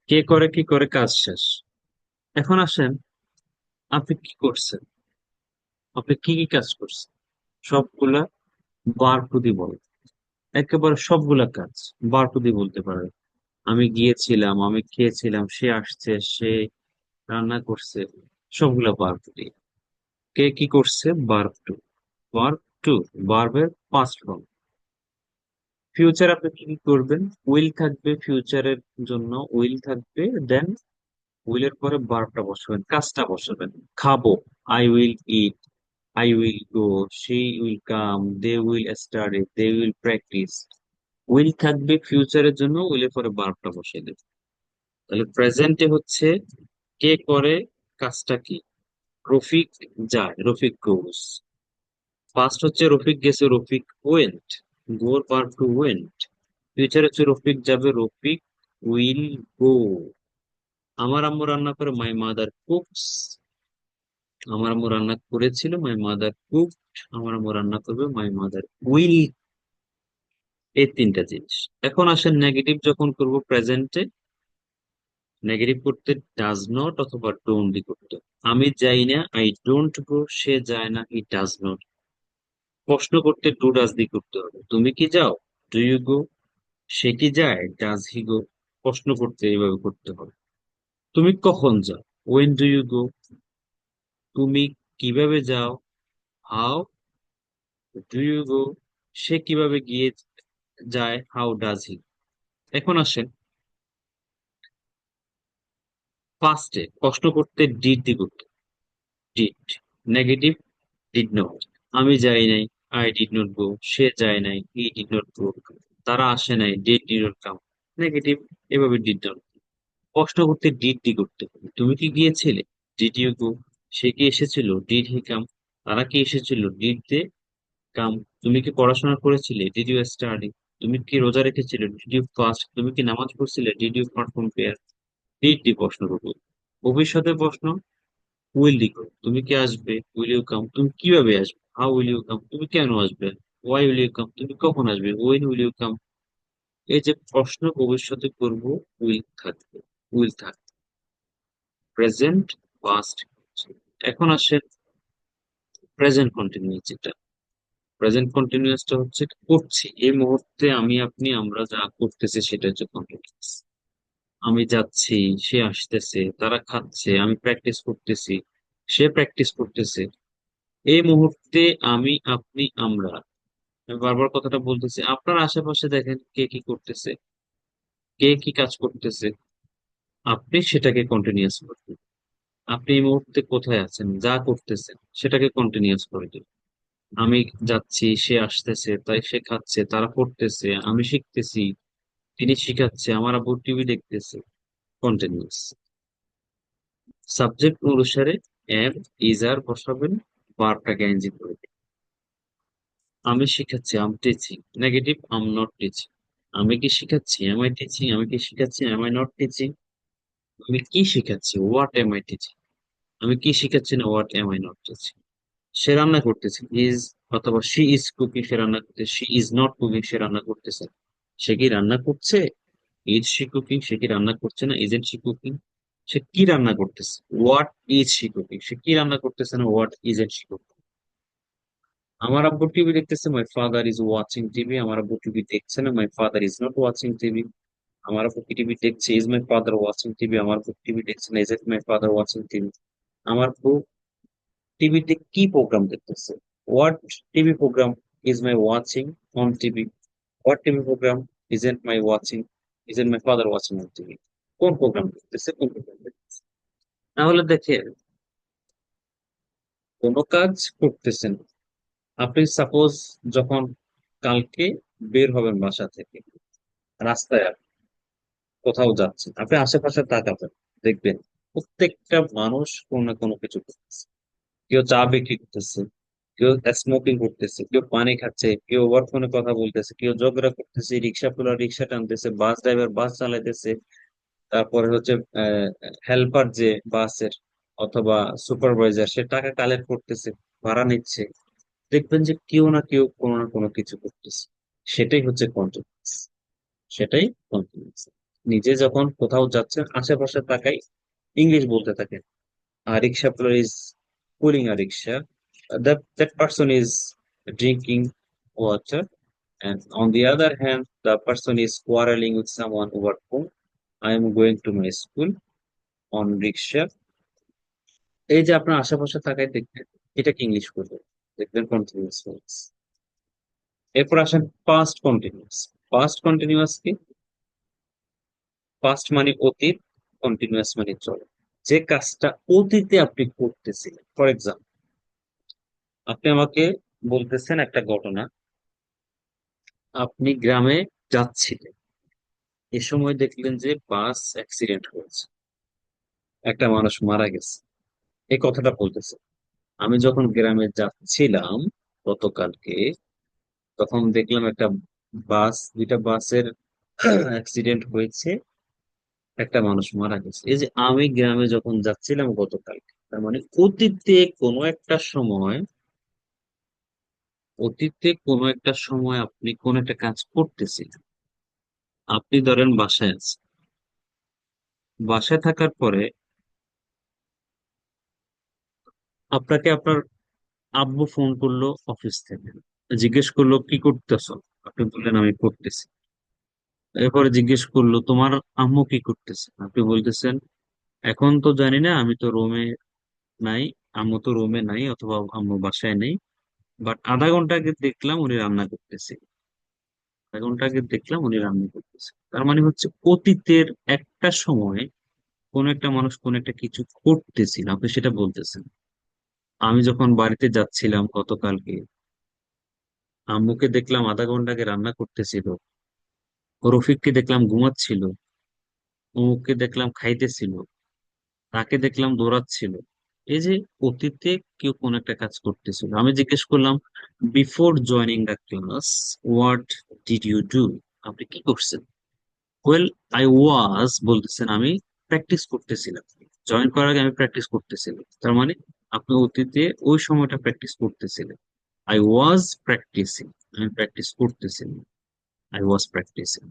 কে করে কি করে কাজ শেষ। এখন আসেন, আপনি কি করছেন, আপনি কি কি কাজ করছেন সবগুলা বার প্রতি বলেন। একেবারে সবগুলা কাজ বার প্রতি বলতে পারেন। আমি গিয়েছিলাম, আমি খেয়েছিলাম, সে আসছে, সে রান্না করছে, সবগুলা বার প্রতি। কে কি করছে, বার টু। বার টু, বার্বের পাস্ট ফর্ম। ফিউচার আপনি কি কি করবেন, উইল থাকবে ফিউচারের জন্য, উইল থাকবে, দেন উইলের পরে ভার্বটা বসাবেন, কাজটা বসাবেন। খাবো, I will eat, I will go, she will come, they will study, they will practise. Will থাকবে ফিউচারের জন্য, উইলের পরে ভার্বটা বসিয়ে দেবে। তাহলে প্রেজেন্টে হচ্ছে কে করে, কাজটা কি। রফিক যায়, রফিক গোস। ফার্স্ট হচ্ছে রফিক গেছে, রফিক ওয়েন্ট, গোর ভার্ব টু ওয়েন্ট। ফিউচার হচ্ছে রফিক যাবে, রফিক উইল গো। আমার আম্মু রান্না করে, মাই মাদার কুকস। আমার আম্মু রান্না করেছিল, মাই মাদার কুক। আমার আম্মু রান্না করবে, মাই মাদার উইল। এই তিনটা জিনিস। এখন আসেন নেগেটিভ যখন করব প্রেজেন্টে, নেগেটিভ করতে ডাজ নট অথবা ডোন্ট দি করতে হবে। আমি যাই না, আই ডোন্ট গো। সে যায় না, হি ডাজ নট। প্রশ্ন করতে ডু ডাজ দি করতে হবে। তুমি কি যাও, ডু ইউ গো। সে কি যায়, ডাজ হি গো। প্রশ্ন করতে এইভাবে করতে হবে। তুমি কখন যাও, ওয়েন ডু ইউ গো। তুমি কিভাবে যাও, হাউ ডু ইউ গো। সে কিভাবে গিয়ে যায়, হাউ ডাজ হি। এখন আসেন ফার্স্টে, প্রশ্ন করতে ডিড দি করতে। Did, negative, did not. আমি যাই নাই, আই ডিড নট গো। সে যায় নাই, হি ডিড নট গো। তারা আসে নাই, did did not come. Negative, এভাবে ডিড নট। প্রশ্ন করতে ডিড দি করতে হবে। তুমি কি গিয়েছিলে, ডিড ইউ গো। সে কি এসেছিল, ডিড হি কাম। তারা কি এসেছিল, ডিড দে কাম। তুমি কি পড়াশোনা করেছিলে, ডিড ইউ স্টাডি। তুমি কি রোজা রেখেছিলে, ডিড ইউ ফাস্ট। তুমি কি নামাজ পড়ছিলে, did you perform prayer. Did দি প্রশ্ন করবো। ভবিষ্যতের প্রশ্ন, উইল দি করো। তুমি কি আসবে, উইল ইউ কাম। তুমি কিভাবে আসবে, হাউ উইল ইউ কাম। তুমি কেন আসবে, ওয়াই উইল ইউ কাম। তুমি কখন আসবে, ওয়েন উইল ইউ কাম। এই যে প্রশ্ন ভবিষ্যতে করব, উইল থাকবে, উইল থাকবে। Present, past. এখন আসে প্রেজেন্ট কন্টিনিউয়াস যেটা। প্রেজেন্ট কন্টিনিউয়াসটা হচ্ছে করছি, এই মুহূর্তে আমি, আপনি, আমরা যা করতেছি সেটা হচ্ছে কন্টিনিউয়াস। আমি যাচ্ছি, সে আসতেছে, তারা খাচ্ছে, আমি প্র্যাকটিস করতেছি, সে প্র্যাকটিস করতেছে। এই মুহূর্তে আমি, আপনি, আমরা। আমি বারবার কথাটা বলতেছি, আপনার আশেপাশে দেখেন কে কি করতেছে, কে কি কাজ করতেছে, আপনি সেটাকে কন্টিনিউয়াস করবেন। আপনি এই মুহূর্তে কোথায় আছেন, যা করতেছেন সেটাকে কন্টিনিউয়াস করে দিন। আমি যাচ্ছি, সে আসতেছে, তাই সে খাচ্ছে, তারা পড়তেছে, আমি শিখতেছি, তিনি শিখাচ্ছে, আমার আব্বু টিভি দেখতেছে। কন্টিনিউয়াস। সাবজেক্ট অনুসারে এম, ইজ আর বসাবেন, ভার্বটাকে এনজি করে দিন। আমি শিখাচ্ছি, am teaching. Negative, am not teaching. আমি কি শিখাচ্ছি, এম আই টিচিং। আমি কি শিখাচ্ছি, এম আই নট টিচিং। আমি কি শিখাচ্ছি, হোয়াট এম আই টিচিং। আমি কি শিখাচ্ছি না, what am I not teaching. সে রান্না করতেছে, ইজ অথবা শি ইজ কুকিং। সে রান্না করতেছে, শি ইজ নট কুকিং। সে রান্না করতেছে। সে কি রান্না করছে, ইজ শি কুকিং। সে কি রান্না করছে না, ইজেন্ট শি কুকিং। সে কি রান্না করতেছে, হোয়াট ইজ শি কুকিং। সে কি রান্না করতেছে না, হোয়াট ইজেন্ট শি কুকিং। আমার আব্বু টিভি দেখতেছে, my father is watching TV. আমার আব্বু টিভি দেখছে না, my father is not watching TV. আমার আব্বু টিভি দেখছে, is my father watching TV. আমার আব্বু টিভি দেখছে না, is it my father watching TV. আমার আব্বু টিভিতে কি প্রোগ্রাম দেখতেছে, what TV programme is my watching on TV. What TV programme isn't my watching, isn't my father watching on TV. কোন প্রোগ্রাম দেখতেছে, কোন প্রোগ্রাম দেখতেছে। তাহলে দেখেন, কোনো কাজ করতেছেন। আপনি সাপোজ যখন কালকে বের হবেন বাসা থেকে, রাস্তায় কোথাও যাচ্ছেন, আপনি আশেপাশে তাকাবেন, দেখবেন প্রত্যেকটা মানুষ কোনো না কোনো কিছু করতেছে। কেউ চা বিক্রি করতেছে, কেউ স্মোকিং করতেছে, কেউ পানি খাচ্ছে, কেউ ওভার ফোনে কথা বলতেছে, কেউ ঝগড়া করতেছে, রিক্সা পোলা রিক্সা টানতেছে, বাস ড্রাইভার বাস চালাইতেছে। তারপরে হচ্ছে হেল্পার যে বাসের অথবা সুপারভাইজার, সে টাকা কালেক্ট করতেছে, ভাড়া নিচ্ছে। দেখবেন যে কেউ না কেউ কোনো না কোনো কিছু করতেছে। সেটাই হচ্ছে কন্টিনিউয়াস, সেটাই কন্টিনিউয়াস। নিজে যখন কোথাও যাচ্ছেন আশেপাশে তাকাই ইংলিশ বলতে থাকেন। Rickshaw puller is pulling a rickshaw. That person is drinking water, and on the other hand, the person is quarreling with someone over phone. I am going to my school on rickshaw. এই যে আপনার আশেপাশে তাকাই দেখবেন, এটাকে English বলবে, দেখবেন continuous tense. এরপর আসেন পাস্ট কন্টিনিউয়াস। পাস্ট কন্টিনিউয়াস কি? পাস্ট মানে অতীত, কন্টিনিউয়াস মানে চলে। যে কাজটা অতীতে আপনি করতেছিলেন, ফর এক্সাম্পল আপনি আমাকে বলতেছেন একটা ঘটনা। আপনি গ্রামে যাচ্ছিলেন, এ সময় দেখলেন যে বাস অ্যাক্সিডেন্ট হয়েছে, একটা মানুষ মারা গেছে, এই কথাটা বলতেছে। আমি যখন গ্রামে যাচ্ছিলাম গতকালকে, তখন দেখলাম একটা বাস, দুইটা বাসের অ্যাক্সিডেন্ট হয়েছে, একটা মানুষ মারা গেছে। এই যে আমি গ্রামে যখন যাচ্ছিলাম গতকালকে, তার মানে অতীতে কোনো একটা সময়, অতীতে কোনো একটা সময় আপনি কোন একটা কাজ করতেছিলেন। আপনি ধরেন বাসায় আছেন, বাসায় থাকার পরে আপনাকে আপনার আব্বু ফোন করলো অফিস থেকে, জিজ্ঞেস করলো কি করতেছো, আপনি বললেন আমি করতেছি। এরপরে জিজ্ঞেস করলো তোমার আম্মু কি করতেছে, আপনি বলতেছেন এখন তো জানি না, আমি তো রুমে নাই, আম্মু তো রুমে নাই অথবা আম্মু বাসায় নেই, বাট আধা ঘন্টা আগে দেখলাম উনি রান্না করতেছে, আধা ঘন্টা আগে দেখলাম উনি রান্না করতেছে। তার মানে হচ্ছে অতীতের একটা সময় কোন একটা মানুষ কোন একটা কিছু করতেছিল, আপনি সেটা বলতেছেন। আমি যখন বাড়িতে যাচ্ছিলাম গতকালকে, আম্মুকে দেখলাম আধা ঘন্টা আগে রান্না করতেছিল, রফিককে দেখলাম ঘুমাচ্ছিল, অমুককে দেখলাম খাইতেছিল, তাকে দেখলাম দৌড়াচ্ছিল। এই যে অতীতে কেউ কোন একটা কাজ করতেছিল, আমি জিজ্ঞেস করলাম before joining the class what did you do, আপনি কি করছেন? ওয়েল, আই ওয়াজ বলতেছেন আমি প্র্যাকটিস করতেছিলাম, জয়েন করার আগে আমি প্র্যাকটিস করতেছিলাম। তার মানে আপনি অতীতে ওই সময়টা প্র্যাকটিস করতেছিলেন। আই ওয়াজ প্র্যাকটিসিং, আমি প্র্যাকটিস করতেছিলাম, আই ওয়াজ প্র্যাকটিসিং।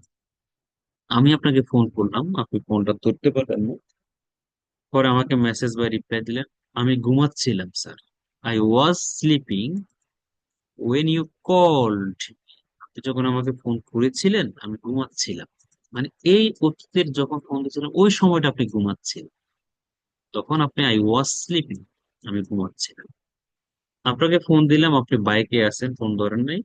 আমি আপনাকে ফোন করলাম, আপনি ফোনটা ধরতে পারলেন না, পরে আমাকে মেসেজ বা রিপ্লাই দিলেন আমি ঘুমাচ্ছিলাম sir, I was sleeping when you called, আপনি যখন আমাকে ফোন করেছিলেন আমি ঘুমাচ্ছিলাম। মানে এই অতীতের যখন ফোন দিয়েছিলাম ওই সময়টা আপনি ঘুমাচ্ছিলেন, তখন আপনি আই ওয়াজ স্লিপিং, আমি ঘুমাচ্ছিলাম। আপনাকে ফোন দিলাম, আপনি বাইকে আছেন, ফোন ধরেন নাই,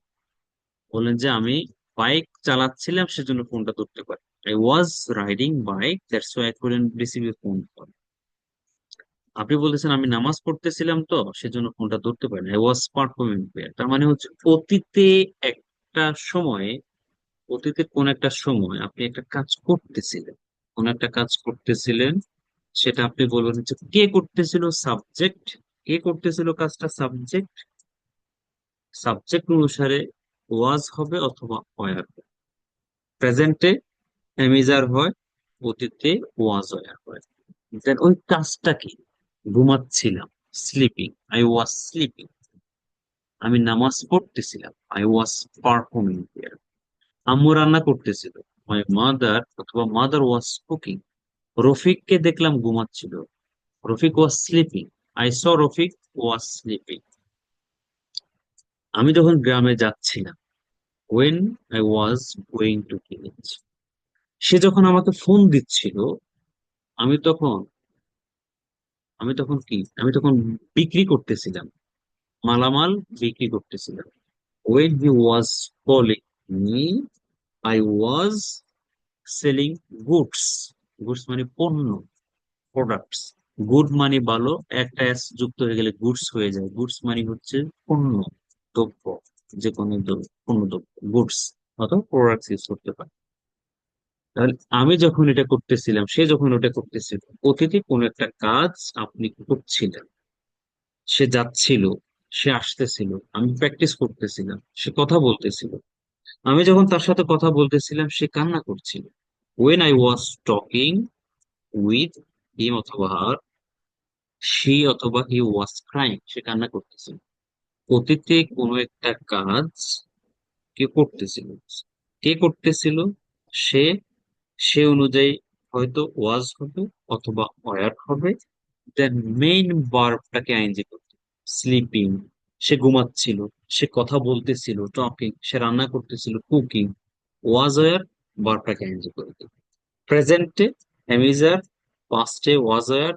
বললেন যে আমি বাইক চালাচ্ছিলাম সেজন্য ফোনটা ধরতে পারি, I was riding bike that's why I couldn't receive your phone call. আপনি বলতেছেন আমি নামাজ পড়তেছিলাম তো সেজন্য ফোনটা ধরতে পারি আই ওয়াজ পারফর্মিং প্রেয়ার। তার মানে হচ্ছে অতীতে একটা সময়ে, অতীতে কোন একটা সময় আপনি একটা কাজ করতেছিলেন, কোন একটা কাজ করতেছিলেন, সেটা আপনি বলবেন হচ্ছে কে করতেছিল, সাবজেক্ট, কে করতেছিল কাজটা, সাবজেক্ট, সাবজেক্ট অনুসারে ওয়াজ হবে অথবা ওয়ার হবে। প্রেজেন্টে এমিজার হয়, অতীতে ওয়াজ ওয়ার হয়। দেন ওই কাজটা কি? ঘুমাচ্ছিলাম, স্লিপিং, আই ওয়াজ স্লিপিং। আমি নামাজ পড়তেছিলাম, আই ওয়াজ পারফর্মিং দেয়ার। আম্মু রান্না করতেছিল, মাই মাদার অথবা মাদার ওয়াজ কুকিং। রফিককে দেখলাম ঘুমাচ্ছিল, Rafiq was sleeping, I saw Rafiq was sleeping. আমি যখন গ্রামে যাচ্ছিলাম, when I was going to village, সে যখন আমাকে ফোন দিচ্ছিল, আমি তখন, আমি তখন বিক্রি করতেছিলাম, মালামাল বিক্রি করতেছিলাম। When he was calling me, I was selling goods, goods মানে পণ্য, প্রোডাক্টস। গুড মানে ভালো, একটা এস যুক্ত হয়ে গেলে গুডস হয়ে যায়, গুডস মানে হচ্ছে পণ্য, দ্রব্য, যে কোনো পণ্য দ্রব্য, গুডস অথবা প্রোডাক্টস ইউজ করতে পারে। তাহলে আমি যখন এটা করতেছিলাম, সে যখন ওটা করতেছিল, অতীতে কোনো একটা কাজ আপনি করছিলেন, সে যাচ্ছিল, সে আসতেছিল, আমি প্র্যাকটিস করতেছিলাম, সে কথা বলতেছিল, আমি যখন তার সাথে কথা বলতেছিলাম সে কান্না করছিল। When I was talking with him অথবা হার, সি অথবা হি ওয়াজ ক্রাইং, সে কান্না করতেছিল। অতীতে কোনো একটা কাজ কে করতেছিল, কে করতেছিল, সে সে অনুযায়ী হয়তো ওয়াজ হবে অথবা ওয়ার হবে। দেন মেইন ভার্বটাকে আইএনজি করতে, স্লিপিং, সে ঘুমাচ্ছিল, সে কথা বলতেছিল, টকিং, সে রান্না করতেছিল, কুকিং, ওয়াজ ওয়ার, ভার্বটাকে আইএনজি করে দিই। প্রেজেন্টে অ্যামিজার, পাস্টে ওয়াজ ওয়ার,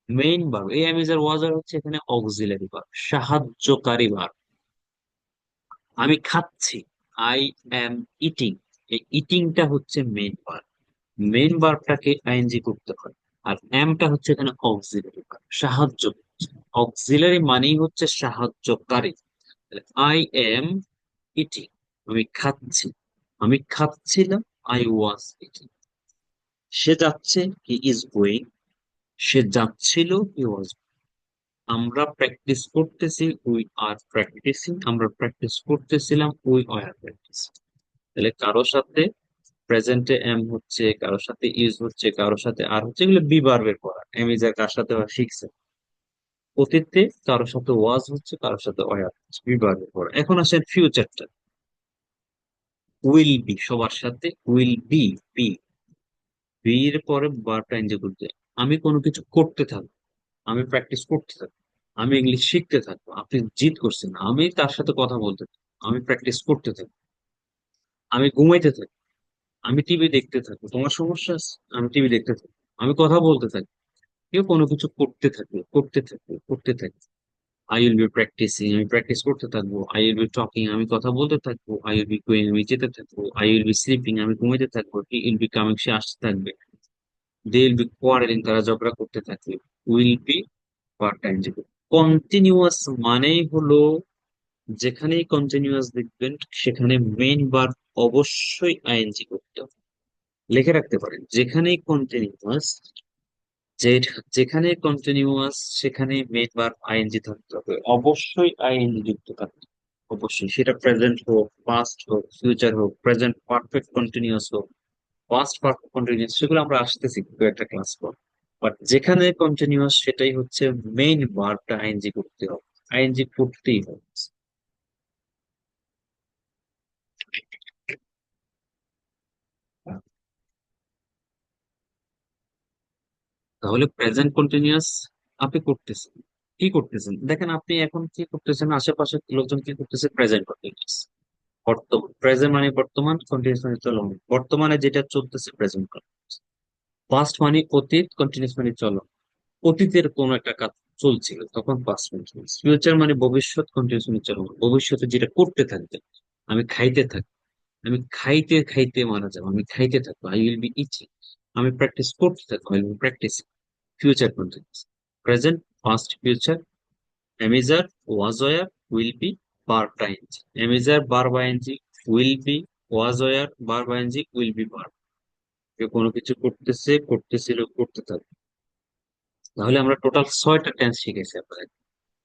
মেইন ভার্ব, এই অ্যামিজার ওয়াজ ওয়ার হচ্ছে এখানে অক্সিলারি ভার্ব, সাহায্যকারী ভার্ব। আমি খাচ্ছি, আই অ্যাম ইটিং, এই ইটিংটা হচ্ছে মেইন ভার্ব। মেইন ভার্বটাকে আইএনজি করতে হয়। আর এমটা হচ্ছে এখানে অক্সিলারি ভার্ব, সাহায্য। অক্সিলারি মানেই হচ্ছে সাহায্যকারী। আই এম ইটিং, আমি খাচ্ছি, আমি খাচ্ছিলাম, আই ওয়াজ ইটিং। সে যাচ্ছে, হি ইজ গোয়িং, সে যাচ্ছিল, হি ওয়াজ। আমরা প্র্যাকটিস করতেছি, উই আর প্র্যাকটিসিং, আমরা প্র্যাকটিস করতেছিলাম, উই আর প্র্যাকটিসিং। তাহলে কারোর সাথে প্রেজেন্টে এম হচ্ছে, কারোর সাথে ইজ হচ্ছে, কারোর সাথে আর হচ্ছে, এগুলো বি ভার্বের পড়া। এম ইজ আর কার সাথে হয় শিখছে। অতীতে কারোর সাথে ওয়াজ হচ্ছে, কারোর সাথে ওয়ার হচ্ছে, বি ভার্বের পড়া। এখন আসেন ফিউচারটা, উইল বি, সবার সাথে উইল বি, বি, বি এর পরে ভার্বটা এনজয় করতে। আমি কোনো কিছু করতে থাকবো, আমি প্র্যাকটিস করতে থাকবো, আমি ইংলিশ শিখতে থাকবো। আপনি জিদ করছেন, আমি তার সাথে কথা বলতে থাকবো, আমি প্র্যাকটিস করতে থাকবো, আমি ঘুমাইতে থাকবো, আমি টিভি দেখতে থাকবো। তোমার সমস্যা আছে, আমি টিভি দেখতে থাকবো, আমি কথা বলতে থাকবো। কেউ কোনো কিছু করতে থাকবে, করতে থাকবে, করতে থাকবে। আই উইল বি প্র্যাকটিসিং, আমি প্র্যাকটিস করতে থাকবো। আই উইল বি টকিং, আমি কথা বলতে থাকবো। আই উইল বি গোয়িং, আমি যেতে থাকবো। আই উইল বি স্লিপিং, আমি ঘুমাইতে থাকবো। হি উইল বি কামিং, সে আসতে থাকবে। দে উইল বি কোয়ারেলিং, তারা ঝগড়া করতে থাকবে। Will be part time. Continuous মানেই হলো, যেখানেই কন্টিনিউয়াস দেখবেন সেখানে মেইন ভার্ব অবশ্যই আইএনজি করতে হবে। লিখে রাখতে পারেন, যেখানেই কন্টিনিউয়াস, যে যেখানে কন্টিনিউয়াস সেখানে মেইন ভার্ব আইএনজি থাকতে হবে, অবশ্যই আইএনজি যুক্ত থাকতে হবে। অবশ্যই, সেটা প্রেজেন্ট হোক, পাস্ট হোক, ফিউচার হোক, প্রেজেন্ট পারফেক্ট কন্টিনিউয়াস হোক, পাস্ট পারফেক্ট কন্টিনিউয়াস, সেগুলো আমরা আসতেছি একটা ক্লাস পর। বাট যেখানে কন্টিনিউয়াস সেটাই হচ্ছে মেইন ভার্বটা আইএনজি করতে হবে, আইএনজি করতেই হবে। তাহলে প্রেজেন্ট কন্টিনিউয়াস আপনি করতেছেন, কি করতেছেন দেখেন, আপনি এখন কি করতেছেন, আশেপাশে লোকজন কি করতেছে, প্রেজেন্ট কন্টিনিউয়াস। বর্তমান, প্রেজেন্ট মানে বর্তমান, কন্টিনিউয়াস মানে চলমান। বর্তমানে যেটা চলতেছে প্রেজেন্ট কন্টিনিউয়াস। পাস্ট মানে অতীত, কন্টিনিউয়াস মানে চলমান। অতীতের কোন একটা কাজ চলছিল, তখন পাস্ট কন্টিনিউয়াস। ফিউচার মানে ভবিষ্যৎ, কন্টিনিউয়াস মানে চলমান। ভবিষ্যতে যেটা করতে থাকবে, আমি খাইতে থাকবো, আমি খাইতে খাইতে মারা যাবো, আমি খাইতে থাকবো, আই উইল বি ইচিং। আমি প্র্যাকটিস করতে থাকবো, I will be practice. Future continuous, present, past, future. Am is are, was were, will be, verb time. Am is are verb ING, will be, was were verb ING, will be verb. কেউ কোনো কিছু করতেছে, করতেছিল, করতে থাকবে। তাহলে আমরা টোটাল 6টা টেন্স শিখেছি আপনাদের।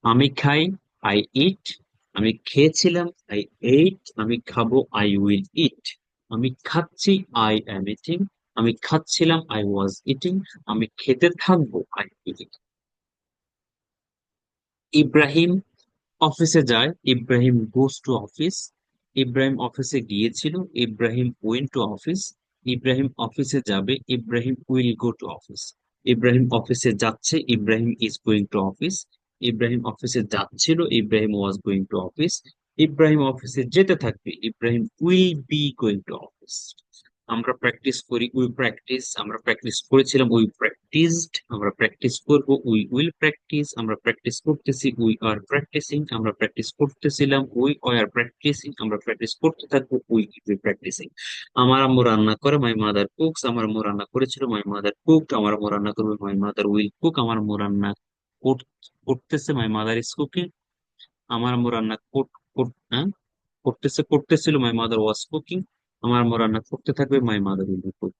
আমি খাই, আই ইট। আমি খেয়েছিলাম, আই এইট। আমি খাবো, আই উইল ইট। আমি খাচ্ছি, আই অ্যাম ইটিং। আমি খাচ্ছিলাম, আই ওয়াজ ইটিং। আমি খেতে থাকবো, আই উইল ইট। ইব্রাহিম অফিসে যায়, Ibrahim goes to office. Ibrahim অফিসে গিয়েছিল, Ibrahim went to office. Ibrahim অফিসে যাবে, Ibrahim will go to office. Ibrahim অফিসে যাচ্ছে, Ibrahim is going to office. Ibrahim অফিসে যাচ্ছিল, ইব্রাহিম ওয়াজ গোয়িং টু অফিস। ইব্রাহিম অফিসে যেতে থাকবে, Ibrahim will be going to office. আমরা প্র্যাকটিস করি, উই প্র্যাকটিস। আমরা প্র্যাকটিস করেছিলাম, উই প্র্যাকটিসড। আমরা প্র্যাকটিস করব, উই উইল প্র্যাকটিস। আমরা প্র্যাকটিস করতেছি, উই আর প্র্যাকটিসিং। আমরা প্র্যাকটিস করতেছিলাম, উই আর প্র্যাকটিসিং। আমরা প্র্যাকটিস করতে থাকবো, উই উইল প্র্যাকটিসিং। আমার আম্মু রান্না করে, মাই মাদার কুকস। আমার আম্মু রান্না করেছিল, মাই মাদার কুকড। আমার আম্মু রান্না করবে, মাই মাদার উইল কুক। আমার আম্মু রান্না করতেছে, মাই মাদার ইজ কুকিং। আমার আম্মু রান্না হ্যাঁ, করতেছিল, মাই মাদার ওয়াজ কুকিং। আমার আম্মু রান্না করতে থাকবে, মাই মাদার উইল কুক।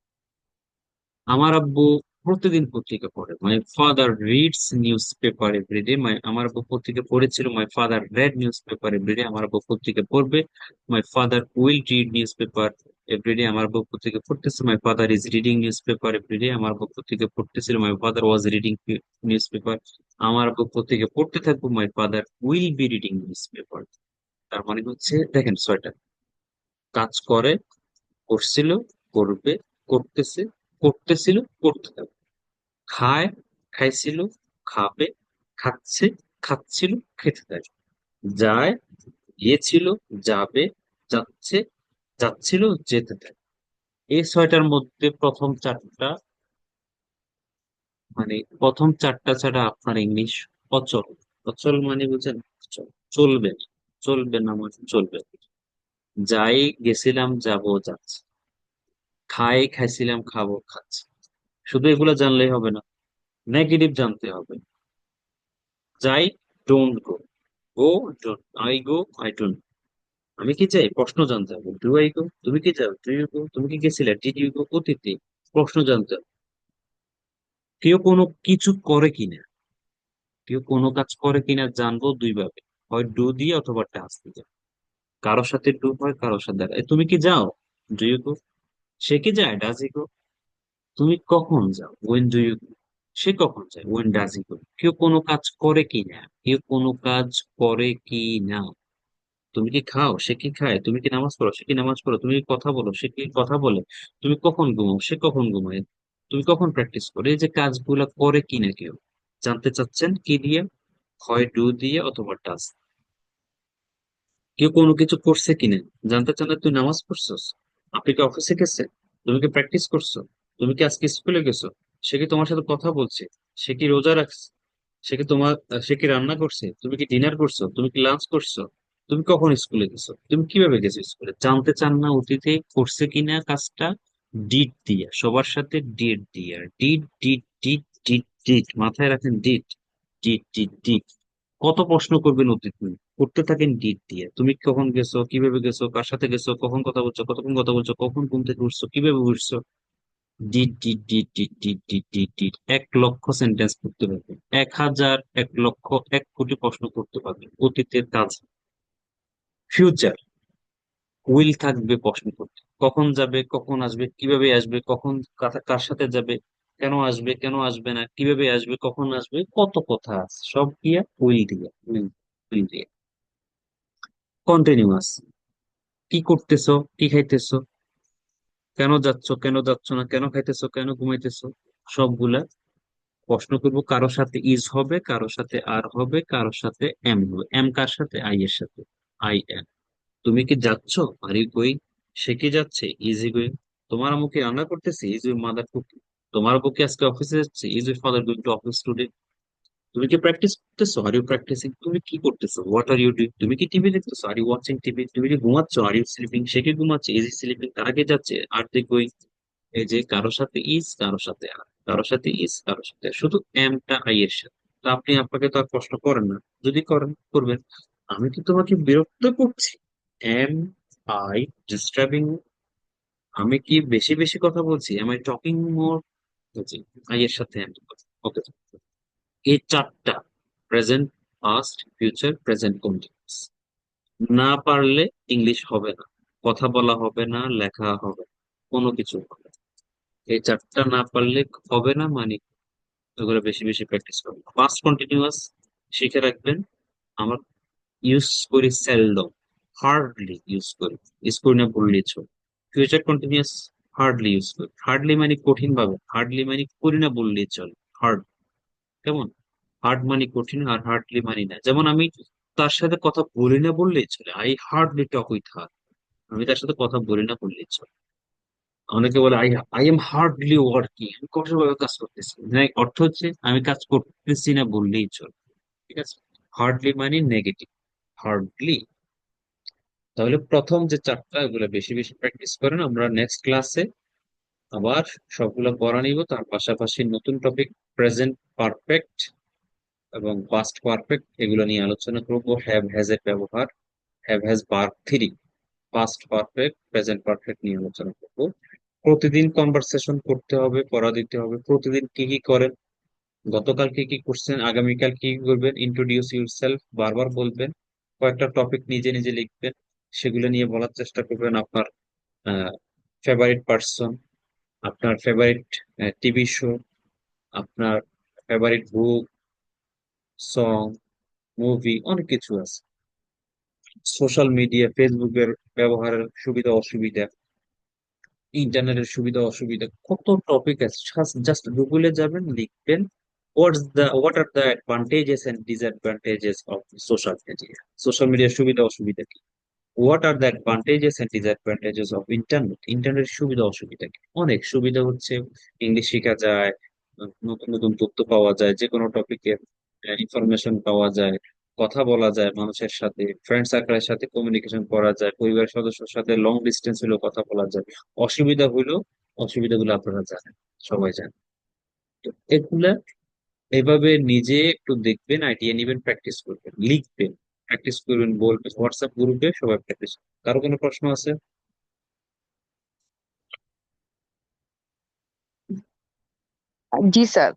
আমার আব্বু প্রতিদিন পত্রিকা পড়ে, my father reads newspaper everyday. আমার আব্বু পত্রিকা পড়েছিল, my father read newspaper everyday. আমার আব্বু পত্রিকা পড়বে, my father will read newspaper everyday. আমার আব্বু পত্রিকা পড়তেছে, my father is reading newspaper everyday. আমার আব্বু পত্রিকা পড়তেছিল, my father was reading newspaper. আমার আব্বু পত্রিকা পড়তে থাকবো, my father will be reading newspaper. তার মানে হচ্ছে দেখেন, 6টা কাজ করে, করছিল, করবে, করতেছে, করতেছিল, করতে থাকবে। খায়, খাইছিল, খাবে, খাচ্ছে, খাচ্ছিল, খেতে থাকবে। যায়, গিয়েছিল, যাবে, যাচ্ছে, যাচ্ছিল, যেতে থাকে। এই ছয়টার মধ্যে প্রথম চারটা, মানে প্রথম চারটা ছাড়া আপনার ইংলিশ অচল। অচল মানে বুঝেন? অচল। চলবে না। চলবে না মানে চলবে না। যাই, গেছিলাম, যাবো, যাচ্ছে। খাই, খাইছিলাম, খাবো, খাচ্ছি। শুধু এগুলো জানলেই হবে না, নেগেটিভ জানতে হবে। যাই, don't go. Go, don't. I go, I don't. আমি কি চাই? প্রশ্ন জানতে হবে। Do I go? তুমি কি চাও? Do you go? তুমি কি গেছিলে? Did you go? অতীতে প্রশ্ন জানতে হবে। কেউ কোনো কিছু করে কিনা, কেউ কোনো কাজ করে কিনা জানবো দুই ভাবে, হয় ডু দিয়ে অথবা টাস্ক দিয়ে। কারোর সাথে ডু হয়, কারোর সাথে তুমি কি যাও? Do you go? সে কি যায়? Does he go? তুমি কখন যাও? When do you go? সে কখন যায়? When does he go? কেউ কোনো কাজ করে কি না, কেউ কোনো কাজ করে কি না। তুমি কি খাও? সে কি খায়? তুমি কি নামাজ পড়ো? সে কি নামাজ পড়ো? তুমি কি কথা বলো? সে কি কথা বলে? তুমি কখন ঘুমাও? সে কখন ঘুমায়? তুমি কখন প্র্যাকটিস করো? এই যে কাজগুলা করে কি না কেউ, জানতে চাচ্ছেন কি দিয়ে? হয় ডু দিয়ে অথবা ডাজ। কেউ কোনো কিছু করছে কিনা জানতে চান না। তুই নামাজ পড়ছস? আপনি কি অফিসে গেছে? তুমি কি প্র্যাকটিস করছো? তুমি কি আজকে স্কুলে গেছো? সে কি তোমার সাথে কথা বলছে? সে কি রোজা রাখছে? সে কি রান্না করছে? তুমি কি ডিনার করছো? তুমি কি লাঞ্চ করছো? তুমি কখন স্কুলে গেছো? তুমি কিভাবে গেছো স্কুলে? জানতে চান না অতীতে করছে কিনা কাজটা? ডিড দিয়া, সবার সাথে ডিড দিয়া। Did, did, did, did, did, মাথায় রাখেন। Did, did, did, did. কত প্রশ্ন করবেন অতীত নিয়ে? করতে থাকেন ডিড দিয়ে। তুমি কখন গেছো, কিভাবে গেছো, কার সাথে গেছো, কখন কথা বলছো, কতক্ষণ কথা বলছো, কখন ঘুম থেকে উঠছো, কিভাবে উঠছো। Did, did, did, did, did, did, did, did. 1 lakh sentence করতে পারবেন। 1,000, 1 লক্ষ, 1 কোটি প্রশ্ন করতে পারবেন অতীতের কাজ। ফিউচার, উইল থাকবে প্রশ্ন করতে। কখন যাবে, কখন আসবে, কিভাবে আসবে, কখন, কার সাথে যাবে, কেন আসবে, কেন আসবে না, কিভাবে আসবে, কখন আসবে, কত কথা আছে সব দিয়া উইল দিয়া। উইল, উইল দিয়া। কন্টিনিউয়াস, কি করতেছো, কি খাইতেছো, কেন যাচ্ছ, কেন যাচ্ছ না, কেন খাইতেছো, কেন ঘুমাইতেছো, সবগুলা প্রশ্ন করবো। কারোর সাথে ইজ হবে, কারোর সাথে আর হবে, কারোর সাথে এম হবে। এম কার সাথে? আই এর সাথে। I am. তুমি কি যাচ্ছ? Are you going? সে কি যাচ্ছে? Is he going? তোমার আম্মু কি রান্না করতেছে? Is your mother cooking? তোমার আব্বু কি আজকে অফিসে যাচ্ছে? Is your father going to office today? তুমি কি প্র্যাকটিস করতেছো? Are you practising? তুমি কি করতেছো? What are you doing? তুমি কি টিভি দেখতেছো? Are you watching TV? তুমি কি ঘুমাচ্ছ? Are you sleeping? সে কি ঘুমাচ্ছে? Is E sleeping? তার আগে যাচ্ছে, আর দে গোয়িং? এই যে কারোর সাথে ইজ, কারোর সাথে আর, কারোর সাথে ইজ, কারোর সাথে আর। শুধু এমটা আই এর সাথে। তো আপনি আপনাকে তো আর প্রশ্ন করেন না। যদি করেন, করবেন, আমি কি তোমাকে বিরক্ত করছি? Am I disturbing? আমি কি বেশি বেশি কথা বলছি? Am I talking more? জি, আই এর সাথে এম। ওকে। এই চারটা, present, past, future, present continuous, না পারলে ইংলিশ হবে না। কথা বলা হবে না, লেখা হবে না, কোনো কিছু হবে না। এই চারটা না পারলে হবে না মানে। এগুলো বেশি বেশি প্র্যাকটিস করবেন। পাস্ট কন্টিনিউয়াস শিখে রাখবেন। আমরা ইউজ করি সেলডম, হার্ডলি ইউজ করি। ইউজ করি না বললেই চলে। ফিউচার কন্টিনিউয়াস হার্ডলি ইউজ করি। হার্ডলি মানে কঠিন ভাবে, হার্ডলি মানে করি না বললেই চলে। হার্ড, কেমন? হার্ড মানে কঠিন, আর হার্ডলি মানে না। যেমন আমি তার সাথে কথা বলি না বললেই চলে। I hardly talk with her. আমি তার সাথে কথা বলি না বললেই চলে। অনেকে বলে I I am hardly working, আমি কঠোরভাবে কাজ করতেছি। মানে অর্থ হচ্ছে আমি কাজ করতেছি না বললেই চলে। ঠিক আছে? হার্ডলি মানে নেগেটিভ, হার্ডলি। তাহলে প্রথম যে চারটা, এগুলো বেশি বেশি প্র্যাকটিস করেন। আমরা নেক্সট ক্লাসে আবার সবগুলো পড়া নিব। তার পাশাপাশি নতুন টপিক, প্রেজেন্ট পারফেক্ট এবং পাস্ট পারফেক্ট, এগুলো নিয়ে আলোচনা করব। হ্যাভ হ্যাজ এর ব্যবহার, have has verb three, past perfect, present perfect নিয়ে আলোচনা করব। প্রতিদিন কনভারসেশন করতে হবে, পড়া দিতে হবে। প্রতিদিন কি কি করেন, গতকাল কি কি করছেন, আগামীকাল কি কি করবেন, ইন্ট্রোডিউস ইউরসেলফ বারবার বলবেন। কয়েকটা টপিক নিজে নিজে লিখবেন, সেগুলো নিয়ে বলার চেষ্টা করবেন। আপনার ফেভারিট পার্সন, আপনার ফেভারিট টিভি শো, আপনার ফেভারিট বুক, সং, মুভি, অনেক কিছু আছে। সোশ্যাল মিডিয়া, ফেসবুকের ব্যবহারের সুবিধা অসুবিধা, ইন্টারনেটের সুবিধা অসুবিধা কত টপিক আছে, জাস্ট গুগলে যাবেন, লিখবেন what are the advantages and disadvantages of social media. Social মিডিয়ার সুবিধা অসুবিধা কি, what are the advantages and disadvantages of internet, ইন্টারনেটের সুবিধা অসুবিধা কি। অনেক সুবিধা হচ্ছে, ইংলিশ শেখা যায়, নতুন নতুন তথ্য পাওয়া যায়, যে কোনো টপিকের ইনফরমেশন পাওয়া যায়, কথা বলা যায় মানুষের সাথে, ফ্রেন্ড সার্কেলের সাথে কমিউনিকেশন করা যায়, পরিবারের সদস্যের সাথে লং ডিস্টেন্স হলেও কথা বলা যায়। অসুবিধা হইলো, অসুবিধাগুলো আপনারা জানেন, সবাই জানেন। তো এগুলা এভাবে নিজে একটু দেখবেন, আইডিয়া নিবেন, প্র্যাকটিস করবেন, লিখবেন, প্র্যাকটিস করবেন, বলবেন হোয়াটসঅ্যাপ গ্রুপে সবাই প্র্যাকটিস। কারো কোনো প্রশ্ন আছে? জি স্যার।